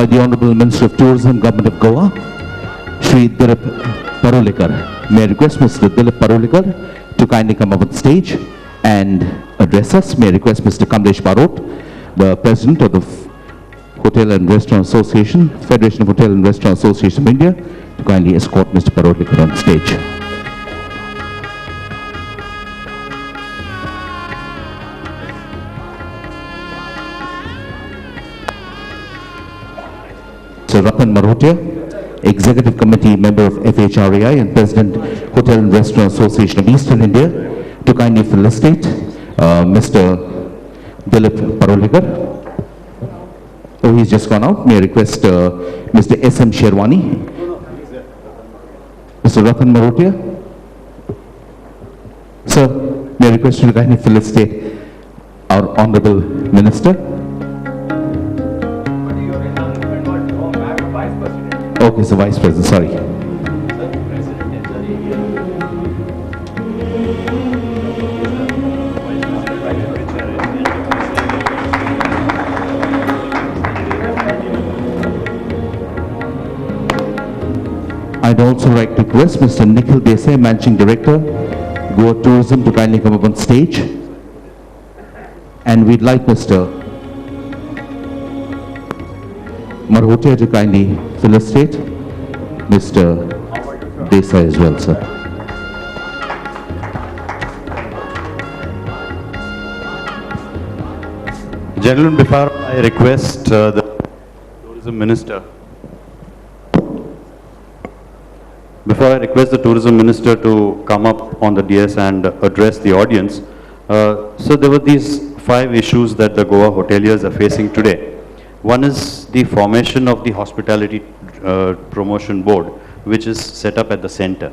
by the Honorable Minister of Tourism, Government of Goa, Shri Dilip Parulekar. May I request Mr. Dilip Parulekar to kindly come up on stage and address us. May I request Mr. Kamlesh Barot, the President of the Hotel and Restaurant Association, Federation of Hotel and Restaurant Association of India, to kindly escort Mr. Parulekar on stage. Sir Ratan Marhotia, Executive Committee member of FHRAI and President Hotel and Restaurant Association of Eastern India, to kindly felicitate Mr. Dilip Parulekar. Oh, he's just gone out. May I request Mr. S.M. Sherwani, Mr. Ratan Marhotia. Sir, may I request you to kindly felicitate our Honorable Minister. Okay, so Vice President, sorry. I'd also like to request Mr. Nikhil Desai, Managing Director, Goa Tourism, to kindly come up on stage. And we'd like Mr. Marhotia to kindly felicitate Mr. Desai as well, sir. Gentlemen, before I request the Tourism Minister, to come up on the dais and address the audience, so there were these 5 issues that the Goa hoteliers are facing today. One is the formation of the Hospitality Promotion Board, which is set up at the center.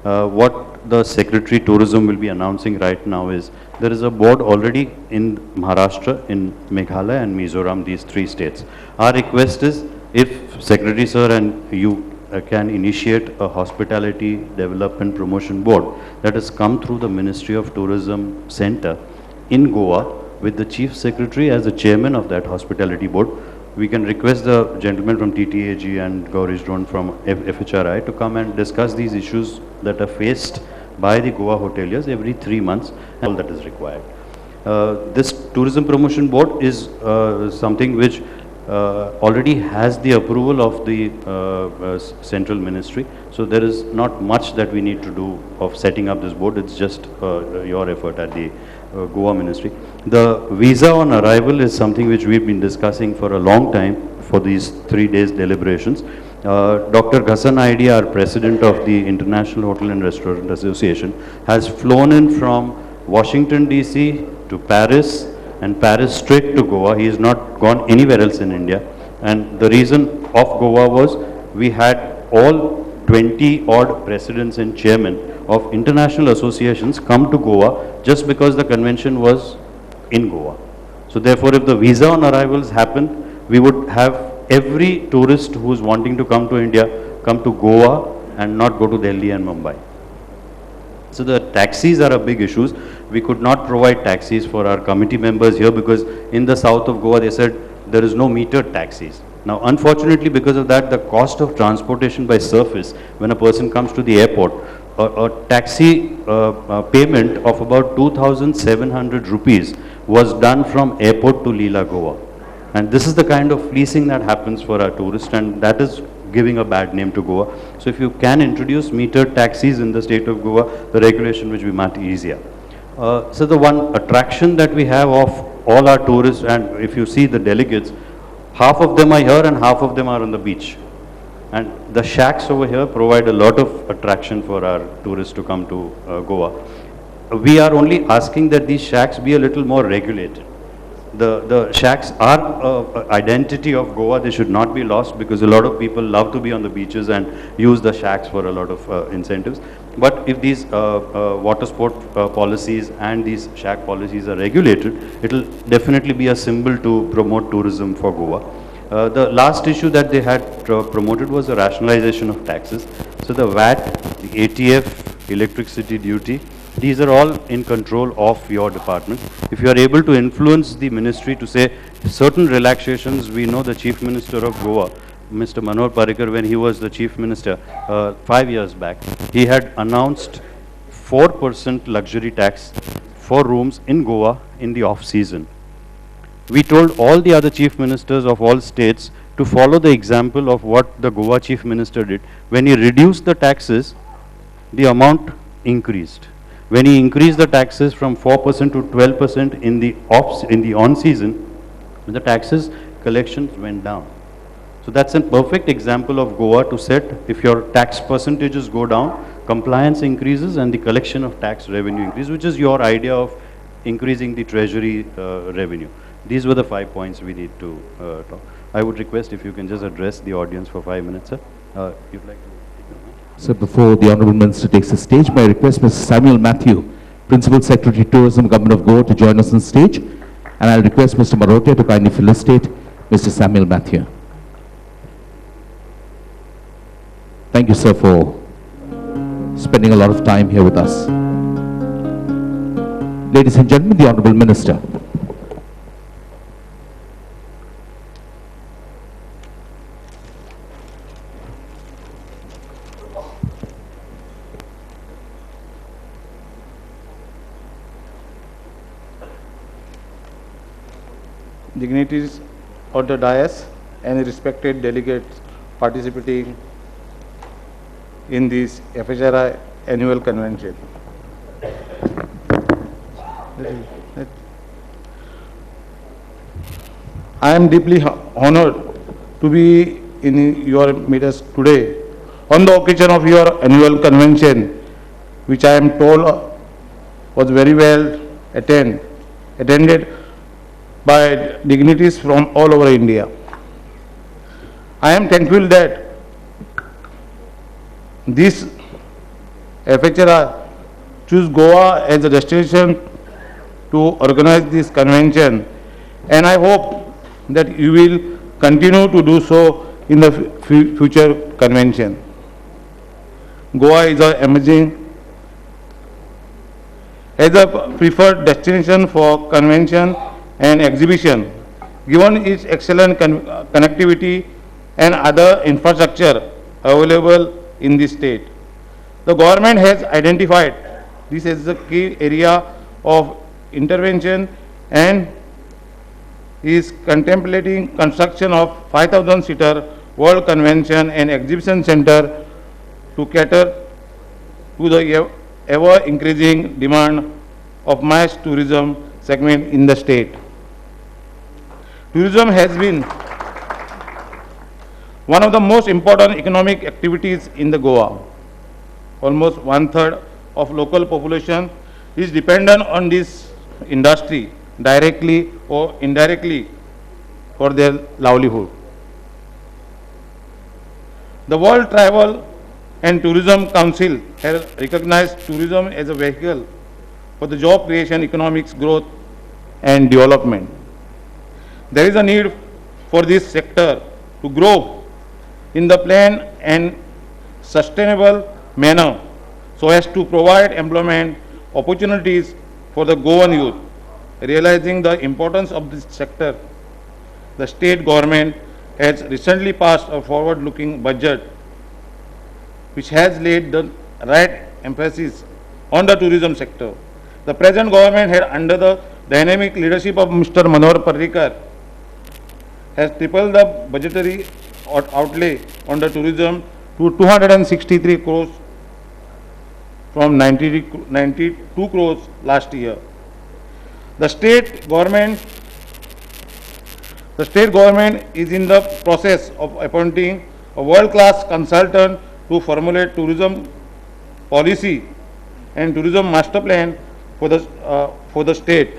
What the Secretary Tourism will be announcing right now is there is a board already in Maharashtra, in Meghalaya and Mizoram, these 3 states. Our request is, if Secretary Sir and you can initiate a Hospitality Development Promotion Board that has come through the Ministry of Tourism Center in Goa, with the Chief Secretary as the Chairman of that Hospitality Board, we can request the gentleman from TTAG and Gaurish Drone from FHRAI to come and discuss these issues that are faced by the Goa hoteliers every 3 months, and all that is required. This Tourism Promotion Board is something which already has the approval of the Central Ministry, so there is not much that we need to do of setting up this board. It's just your effort at the Goa Ministry. The visa on arrival is something which we've been discussing for a long time for these 3 days deliberations. Dr. Ghassan Aidi, our President of the International Hotel and Restaurant Association, has flown in from Washington DC to Paris, and Paris straight to Goa. He has not gone anywhere else in India. And the reason of Goa was we had all 20 odd presidents and chairmen of international associations come to Goa just because the convention was in Goa. So therefore, if the visa on arrivals happened, we would have every tourist who is wanting to come to India come to Goa and not go to Delhi and Mumbai. So the taxis are a big issue. We could not provide taxis for our committee members here because in the south of Goa they said there is no metered taxis. Now unfortunately, because of that, the cost of transportation by surface when a person comes to the airport, a taxi payment of about 2,700 rupees was done from airport to Leela, Goa. And this is the kind of fleecing that happens for our tourists, and that is giving a bad name to Goa. So if you can introduce metered taxis in the state of Goa, the regulation will be much easier. So the one attraction that we have of all our tourists, and if you see the delegates, half of them are here and half of them are on the beach. And the shacks over here provide a lot of attraction for our tourists to come to Goa. We are only asking that these shacks be a little more regulated. The shacks are identity of Goa. They should not be lost because a lot of people love to be on the beaches and use the shacks for a lot of incentives. But if these water sport policies and these shack policies are regulated, it will definitely be a symbol to promote tourism for Goa. The last issue that they had promoted was the rationalization of taxes. So the VAT, the ATF, electricity duty, These are all in control of your department. If you are able to influence the ministry to say certain relaxations, we know the Chief Minister of Goa, Mr. Manor Parrikar, when he was the Chief Minister 5 years back, he had announced 4% luxury tax for rooms in Goa in the off-season. We told all the other chief ministers of all states to follow the example of what the Goa Chief Minister did. When he reduced the taxes, the amount increased. When he increased the taxes from 4% to 12% in the on-season, the taxes collections went down. So that's a perfect example of Goa to set, if your tax percentages go down, compliance increases and the collection of tax revenue increases, which is your idea of increasing the treasury revenue. These were the 5 points we need to talk. I would request if you can just address the audience for 5 minutes, sir. You'd like to take the mic? So before the Honourable Minister takes the stage, may I request Mr. Samuel Matthew, Principal Secretary, Tourism, Government of Goa, to join us on stage. And I'll request Mr. Marote to kindly felicitate Mr. Samuel Matthew. Thank you, sir, for spending a lot of time here with us. Ladies and gentlemen, the Honourable Minister. Dignitaries of the dais and respected delegates participating in this FHRAI annual convention. I am deeply honored to be in your midst today on the occasion of your annual convention, which I am told was very well attended by dignitaries from all over India. I am thankful that this FHRAI choose Goa as a destination to organize this convention, and I hope that you will continue to do so in the future convention. Goa is emerging as a preferred destination for convention and exhibition, given its excellent connectivity and other infrastructure available in the state. The government has identified this as a key area of intervention and is contemplating construction of 5,000-seater World Convention and Exhibition Center to cater to the ever-increasing demand of mass tourism segment in the state. Tourism has been one of the most important economic activities in the Goa. Almost 1/3 of local population is dependent on this industry directly or indirectly for their livelihood. The World Travel and Tourism Council has recognized tourism as a vehicle for the job creation, economic growth and development. There is a need for this sector to grow in the planned and sustainable manner so as to provide employment opportunities for the Goan youth. Realizing the importance of this sector, the state government has recently passed a forward-looking budget which has laid the right emphasis on the tourism sector. The present government had, under the dynamic leadership of Mr. Manor Parrikar, has tripled the budgetary outlay on the tourism to 263 crores from 92 crores last year. The state government is in the process of appointing a world-class consultant to formulate tourism policy and tourism master plan for the state.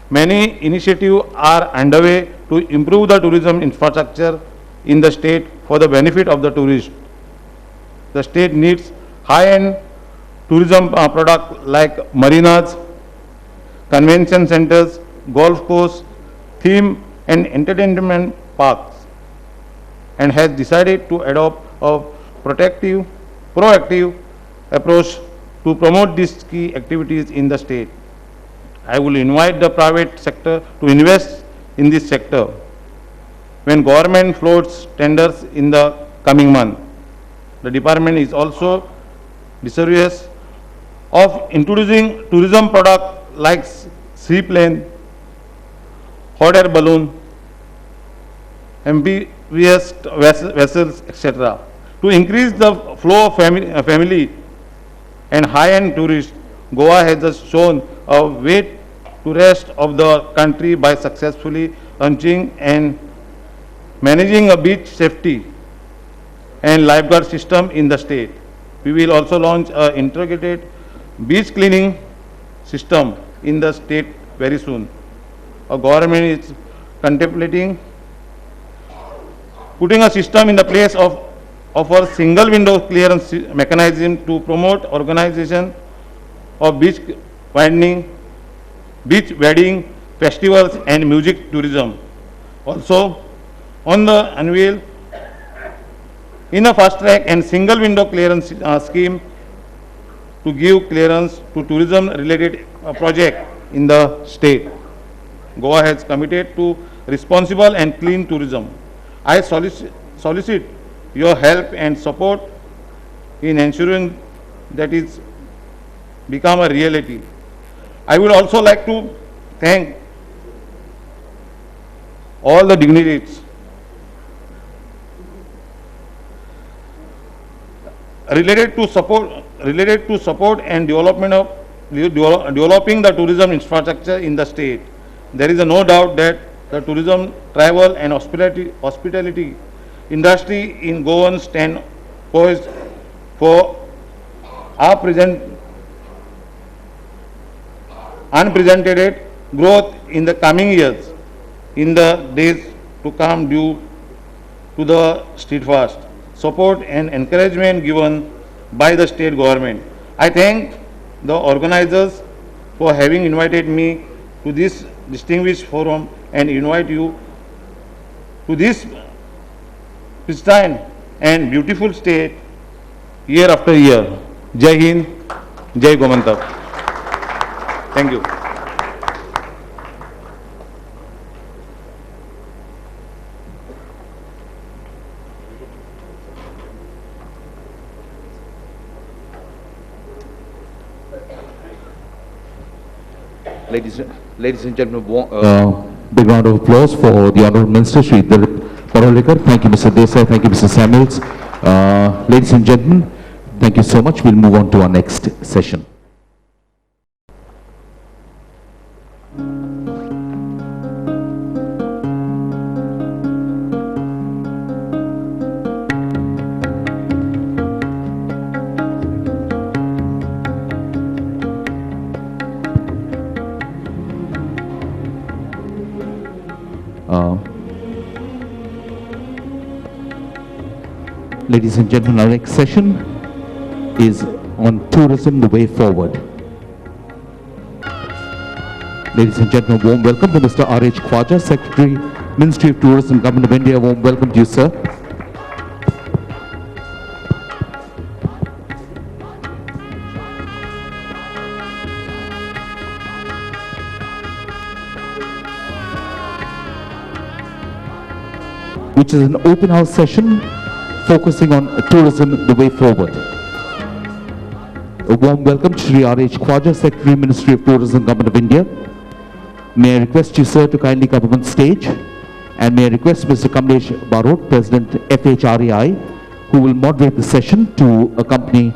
Many initiatives are underway to improve the tourism infrastructure in the state for the benefit of the tourists. The state needs high-end tourism products like marinas, convention centers, golf courses, theme and entertainment parks, and has decided to adopt a proactive approach to promote these key activities in the state. I will invite the private sector to invest in this sector when government floats tenders in the coming month. The department is also desirous of introducing tourism products like seaplane, hot air balloon, amphibious vessels, etc. To increase the flow of family and high-end tourists, Goa has just shown a way to rest of the country by successfully launching and managing a beach safety and lifeguard system in the state. We will also launch an integrated beach cleaning system in the state very soon. Our government is contemplating putting a system in the place of a single window clearance mechanism to promote organization of beach wedding, festivals and music tourism. Also, on the annual, in a fast track and single window clearance scheme to give clearance to tourism related project in the state. Goa has committed to responsible and clean tourism. I solicit your help and support in ensuring that it become a reality. I would also like to thank all the dignitaries related to support and development of developing the tourism infrastructure in the state. There is no doubt that the tourism, travel and hospitality industry in Goa stand poised for unprecedented growth in the coming years, in the days to come, due to the steadfast support and encouragement given by the state government. I thank the organizers for having invited me to this distinguished forum and invite you to this pristine and beautiful state year after year. Jai Hind, Jai Gomantak. Thank you. Ladies and gentlemen, big round of applause for the Honourable Minister, Shri Dilip Parolekar. Thank you, Mr. Desai. Thank you, Mr. Samuels. Ladies and gentlemen, thank you so much. We'll move on to our next session. Ladies and gentlemen, our next session is on tourism, the way forward. Ladies and gentlemen, warm welcome to Mr. R.H. Khwaja, Secretary, Ministry of Tourism, Government of India. Warm welcome to you, sir. Which is an open house session focusing on tourism, the way forward. A warm welcome to Shri R.H. Khwaja, Secretary, Ministry of Tourism, Government of India. May I request you, sir, to kindly come up on stage, and may I request Mr. Kamlesh Barot, President, FHRAI, who will moderate the session, to accompany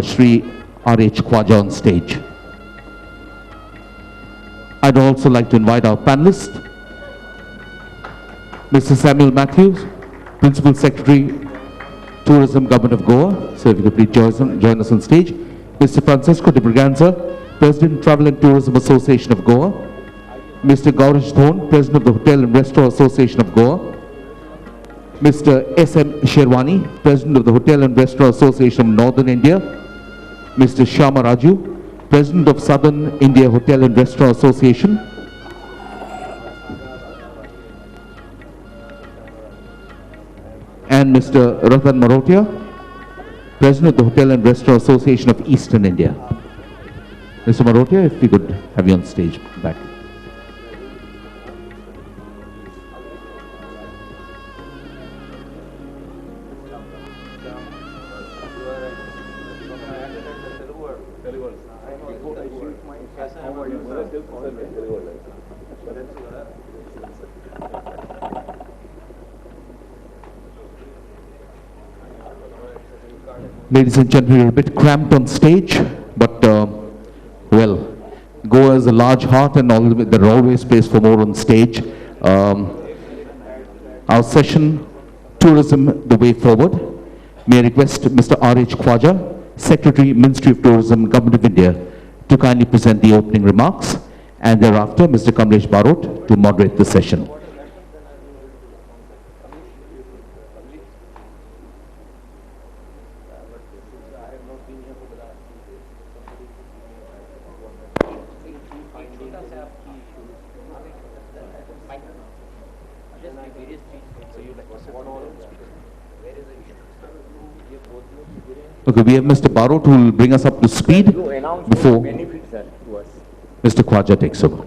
Shri R.H. Khwaja on stage. I'd also like to invite our panelists, Mr. Samuel Matthews, Principal Secretary, Tourism, Government of Goa. So if you could please join us on stage. Mr. Francisco de Braganza, President, Travel and Tourism Association of Goa. Mr. Gaurav Dhon, President of the Hotel and Restaurant Association of Goa. Mr. S.M. Sherwani, President of the Hotel and Restaurant Association of Northern India. Mr. Shama Raju, President of Southern India Hotel and Restaurant Association. And Mr. Ratan Marotia, President of the Hotel and Restaurant Association of Eastern India. Mr. Marotia, if we could have you on stage back. Ladies and gentlemen, we're a bit cramped on stage, but well, Goa is a large heart and there are always space for more on stage. Our session, Tourism, the Way Forward. May I request Mr. R.H. Khwaja, Secretary, Ministry of Tourism, Government of India, to kindly present the opening remarks, and thereafter Mr. Kamlesh Barot to moderate the session. Okay, we have Mr. Barot who will bring us up to speed before Mr. Khwaja takes over.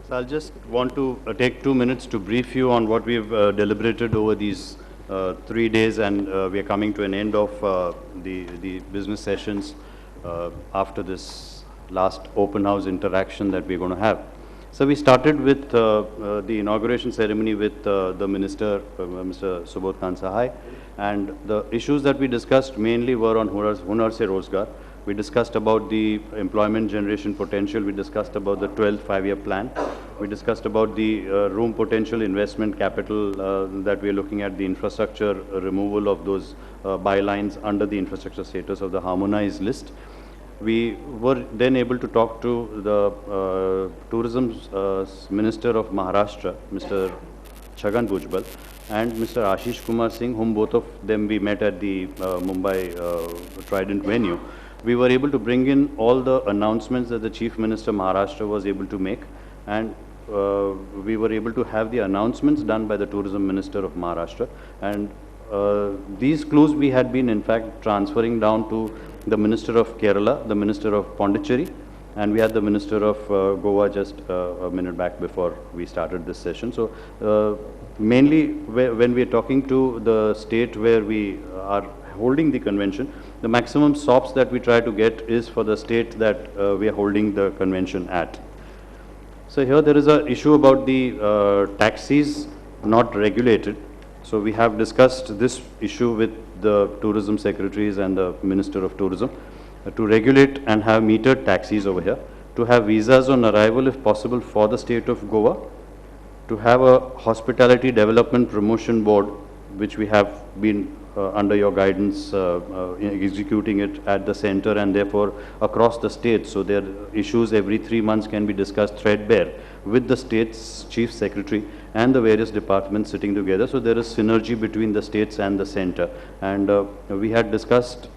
So I'll just want to take 2 minutes to brief you on what we've deliberated over these 3 days, and we are coming to an end of the business sessions after this last open house interaction that we're going to have. So we started with the inauguration ceremony with the Minister, Mr. Subodh Khan Sahai, and the issues that we discussed mainly were on Hunar Se Rozgar. We discussed about the employment generation potential, we discussed about the 12th five-year plan, we discussed about the room potential investment capital that we are looking at, the infrastructure removal of those bylines under the infrastructure status of the harmonized list. We were then able to talk to the Tourism Minister of Maharashtra, Mr. Chhagan Bhujbal, and Mr. Ashish Kumar Singh, whom both of them we met at the Mumbai Trident venue. We were able to bring in all the announcements that the Chief Minister Maharashtra was able to make, and we were able to have the announcements done by the Tourism Minister of Maharashtra, and these clues we had been in fact transferring down to the Minister of Kerala, the Minister of Pondicherry, and we had the Minister of Goa just a minute back before we started this session. So mainly when we are talking to the state where we are holding the convention, the maximum SOPs that we try to get is for the state that we are holding the convention at. So here there is an issue about the taxis not regulated. So we have discussed this issue with the tourism secretaries and the Minister of Tourism to regulate and have metered taxis over here, to have visas on arrival if possible for the state of Goa, to have a hospitality development promotion board, which we have been under your guidance executing it at the center and therefore across the state. So their issues every 3 months can be discussed threadbare with the state's chief secretary and the various departments sitting together. So there is synergy between the states and the center. And we had discussed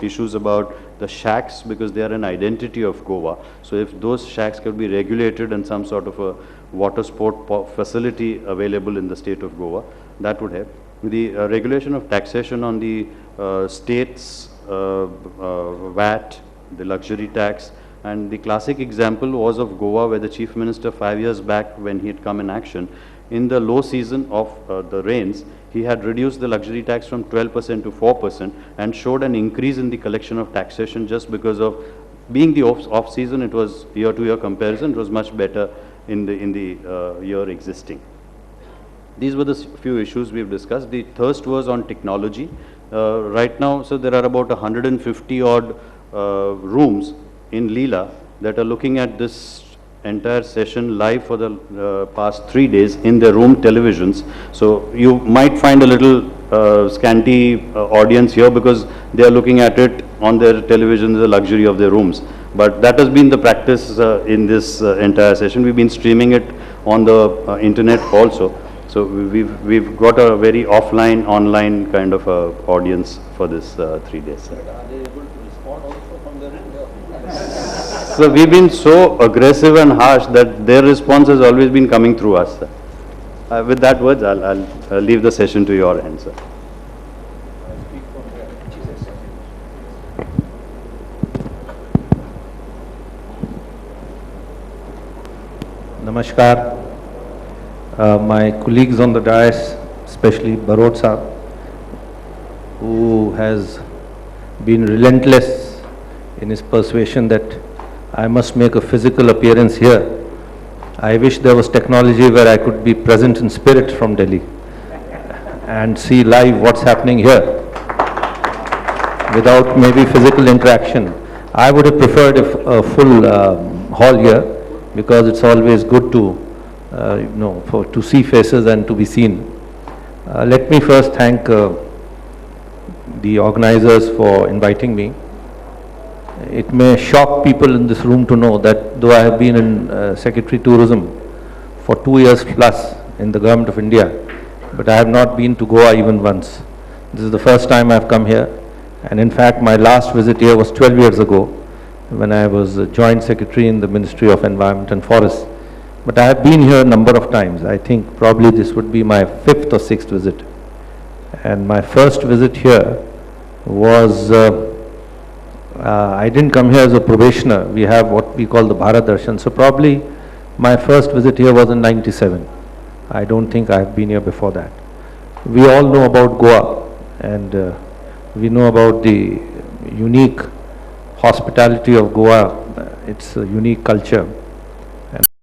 issues about the shacks because they are an identity of Goa. So if those shacks could be regulated and some sort of a water sport facility available in the state of Goa, that would help. The regulation of taxation on the state's VAT, the luxury tax, and the classic example was of Goa, where the Chief Minister 5 years back, when he had come in action, in the low season of the rains, he had reduced the luxury tax from 12% to 4% and showed an increase in the collection of taxation just because of being the off season. It was year-to-year comparison, it was much better in the year existing. These were the few issues we've discussed. The thirst was on technology. Right now, so there are about 150 odd rooms in Leela that are looking at this entire session live for the past 3 days in their room televisions. So you might find a little scanty audience here because they are looking at it on their television, the luxury of their rooms. But that has been the practice in this entire session. We've been streaming it on the internet also. So we've got a very offline, online kind of audience for this 3 days. Are they able to respond also from their end? So we've been so aggressive and harsh that their response has always been coming through us. With that words, I'll leave the session to your end, sir. Namaskar. My colleagues on the dais, especially Barot Saab, who has been relentless in his persuasion that I must make a physical appearance here. I wish there was technology where I could be present in spirit from Delhi and see live what's happening here without maybe physical interaction. I would have preferred a full hall here, because it's always good to, to see faces and to be seen. Let me first thank the organizers for inviting me. It may shock people in this room to know that though I have been in Secretary Tourism for 2 years plus in the Government of India, but I have not been to Goa even once. This is the first time I have come here, and in fact my last visit here was 12 years ago, when I was Joint Secretary in the Ministry of Environment and Forests. But I have been here a number of times. I think probably this would be my 5th or 6th visit. And my first visit here was, I didn't come here as a probationer. We have what we call the Bharat Darshan. So probably my first visit here was in '97. I don't think I have been here before that. We all know about Goa, and we know about the unique hospitality of Goa, its unique culture.